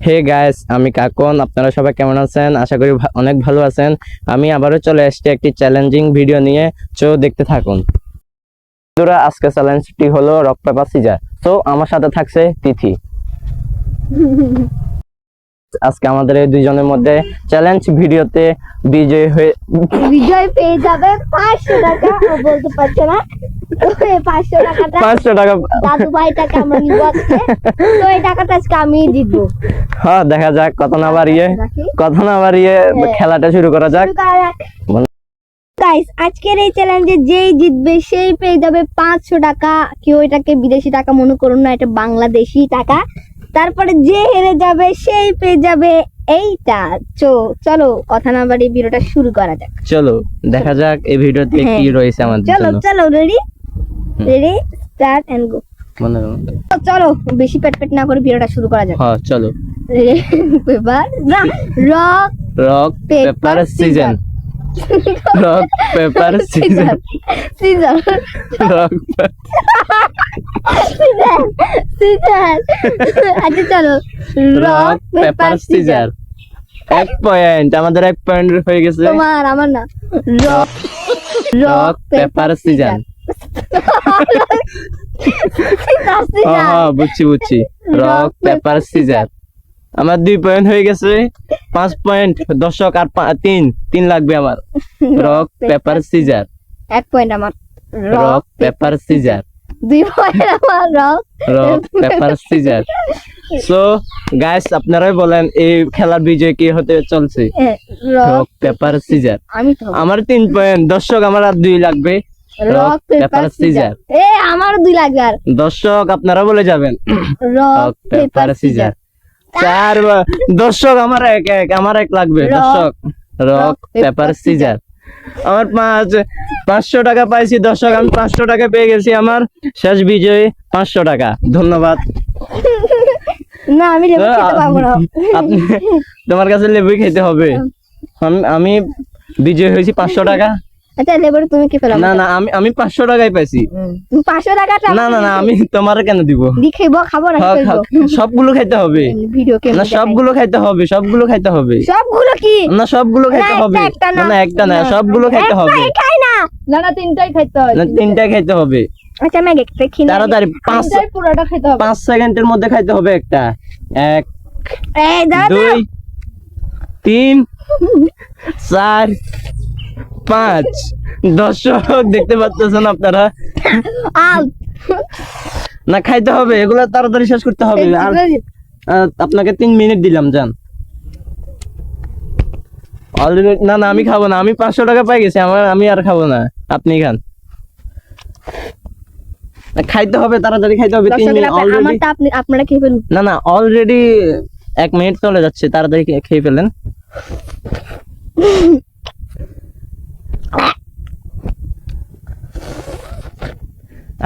Hey guys, আমি কাকন। আপনারা সবাই কেমন আছেন? আশা করি অনেক ভালো আছেন। আমি আবারও চলে এসেছি একটি চ্যালেঞ্জিং ভিডিও নিয়ে। চো দেখতে থাকুন। বন্ধুরা, আজকে চ্যালেঞ্জটি হলো রক পেপার সিজার। তো আমার সাথে থাকছে তিথি। আজকে আমাদের এই দুইজনের মধ্যে চ্যালেঞ্জ ভিডিওতে বিজয় পেয়ে যাবে 500 টাকা। ও বলতে পারছে না। 500 টাকাটা 500 টাকা দাদু ভাই টাকা আমরা নিব আজকে। তো এই টাকাটা আজকে আমি জিতবো। হ্যাঁ, দেখা যাক। কথা না বাড়িয়ে খেলাটা শুরু করা যাক। গাইস, আজকের এই চ্যালেঞ্জে যেই জিতবে সেই পেয়ে যাবে 500 টাকা। কেউ এটাকে বিদেশি টাকা মনে করুন না, এটা বাংলাদেশি টাকা। তারপরে যে হেরে যাবে সেই পেয়ে যাবে এইটা। চলো কথা না বাড়িয়ে ভিডিওটা শুরু করা যাক। চলো দেখা যাক এই ভিডিওতে কি রয়েছে আমাদের জন্য। চলো রেডি স্টার্ট এন্ড গো। চলো বেশি পেট না করে ভিডিওটা শুরু করা যাক। হ্যাঁ চলো। পেপার না, rock paper season. Rock paper season. Rock আচ্ছা চলো, রক পেপার সিজার। 1 পয়েন্ট, আমাদের 1 পয়েন্ট হয়ে গেছে। তোমার আমার না। Rock paper season. হ্যাঁ বুঝছি। Rock paper scissor. আমার 2 পয়েন্ট হয়ে গেছে। 5 পয়েন্ট। দর্শক আর 3 লাগবে আমার। Rock paper scissor. 1 পয়েন্ট আমার। Rock paper scissor. 2 পয়েন্ট আমার। Rock paper scissor. So guys, আপনারাই বলেন এই খেলার বিজয় কি হতে চলছে? Rock paper scissor. আমার 3 পয়েন্ট। দর্শক আমার আর 2 লাগবে। Rock paper scissor. আমার 2 লাগবে আর। দর্শক আপনারা বলে যাবেন। Rock paper scissor. 4। দর্শক আমার 1 লাগবে। দর্শক রক পেপার সিজার। আমার 500 টাকা পাইছি। দর্শক আমি 500 টাকা পেয়ে গেছি। আমার শেষ বিজয় 500 টাকা। ধন্যবাদ। না, আমি লেবু খেতে পারবো না। তোমার কাছে লেবু খেতে হবে। আমি বিজয় হয়েছি 500 টাকা। আচ্ছা লেবু তুমি কি পেলাম? না আমি 500 টাকাই পাইছি। 500 টাকা? না আমি তোমারে কেন দিব? খাবো না। সবগুলো খাইতে হবে। ভিডিও কে না সবগুলো খাইতে হবে। সবগুলো কি? না সবগুলো খাইতে হবে। না একটা না, সবগুলো খাইতে হবে। খাই না। না 3টাই খাইতে হয়। না 3টাই খাইতে হবে। আচ্ছা আমি দেখি না। তাড়াতাড়ি 5 পুরোটা খাইতে হবে। 5 সেকেন্ডের মধ্যে খাইতে হবে একটা। 1 2 3 4 5। দর্শক দেখতে পাচ্ছেন আপনারা? না খাইতে হবে, এগুলো তাড়াতাড়ি শেষ করতে হবে। আর আপনাকে 3 মিনিট দিলাম, যান। অলরেডি না আমি খাবো না। আমি 500 টাকা পাই গেছি। আমি আর খাবো না। আপনি খান। খাইতে হবে, তাড়াতাড়ি খাইতে হবে। 3 মিনিট অলরেডি। আপনারা খেয়ে ফেলুন। না অলরেডি 1 মিনিট চলে যাচ্ছে। তাড়াতাড়ি খেয়ে ফেলেন।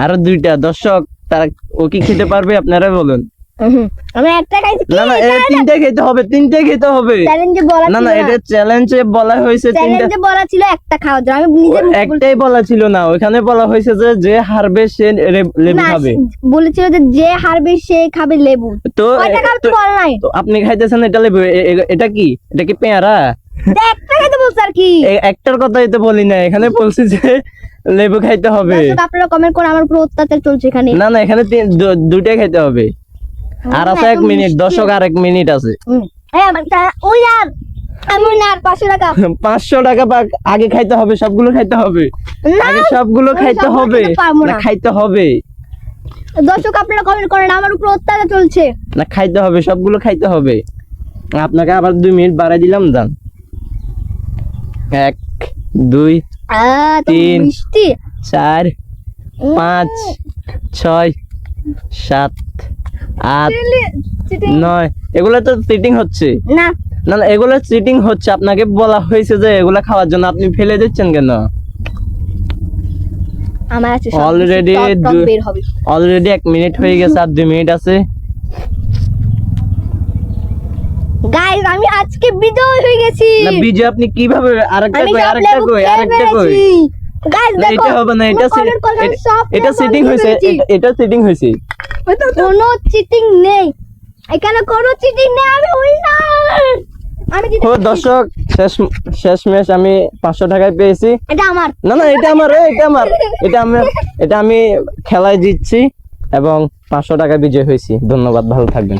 আরো 2টা। দর্শক তারা ও কি খেতে পারবে? আপনারা বলুন। আমি একটা খাইছি। না 3টাই খেতে হবে। 3টাই খেতে হবে। চ্যালেঞ্জে বলা ছিল না এটা চ্যালেঞ্জে বলা হয়েছে 3টা। চ্যালেঞ্জে বলা ছিল একটা খাওয়া যায়। আমি নিজে একটাই বলা ছিল না, ওখানে বলা হয়েছে যে হারবে সে লেবু খাবে। বলেছিল যে হারবে সে খাবে লেবু। তো কয়টা খাবে তো বল নাই। তো আপনি খাইতেছেন এটা লেবু। এটা কি পেয়ারা? একটা খাইতে বলছ আর কি? একটার কথাই তো বলি না, এখানে বলছি যে লেবু খাইতে হবে। আপনারা কমেন্ট করে আমার উপর অত্যাচার চলছে এখানে। না এখানে 2টাই খাইতে হবে। আর আছে 1 মিনিট। দর্শক আর 1 মিনিট আছে। ওই আর আমি না 500 টাকা। 500 টাকা আগে খাইতে হবে। সবগুলো খাইতে হবে। আগে সবগুলো খাইতে হবে। না খাইতে হবে। দর্শক আপনারা কমেন্ট করেন, আমার উপর অত্যাচার চলছে। না খাইতে হবে, সবগুলো খাইতে হবে। আপনাকে আবার 2 মিনিট বাড়াই দিলাম, যান। 1 2 3 4 5 6 7 8 9। এগুলো তো চিটিং হচ্ছে। না এগুলো চিটিং হচ্ছে। আপনাকে বলা হয়েছে যে এগুলা খাওয়ার জন্য, আপনি ফেলে দিচ্ছেন কেন? আমার আছে অলরেডি 1 মিনিট হয়ে গেছে। আর 2 মিনিট আছে। গাইস আমি আজকে বিজয় হয়ে গেছি। না বিজয় আপনি কিভাবে? আরেকটা কই। গাইস দেখো, এটা হবে না। এটা চিটিং হয়েছে। এটা চিটিং হয়েছে। কোনো চিটিং নেই। এখানে কোনো চিটিং নেই, আমি উইনার। আমি জিতে ও গেছি। দর্শক, শেষ ম্যাচ আমি 500 টাকায় পেয়েছি। এটা আমার। না না, এটা আমার, এটা আমি খেলায় জিতছি এবং 500 টাকা বিজয় হয়েছি। ধন্যবাদ, ভালো থাকবেন।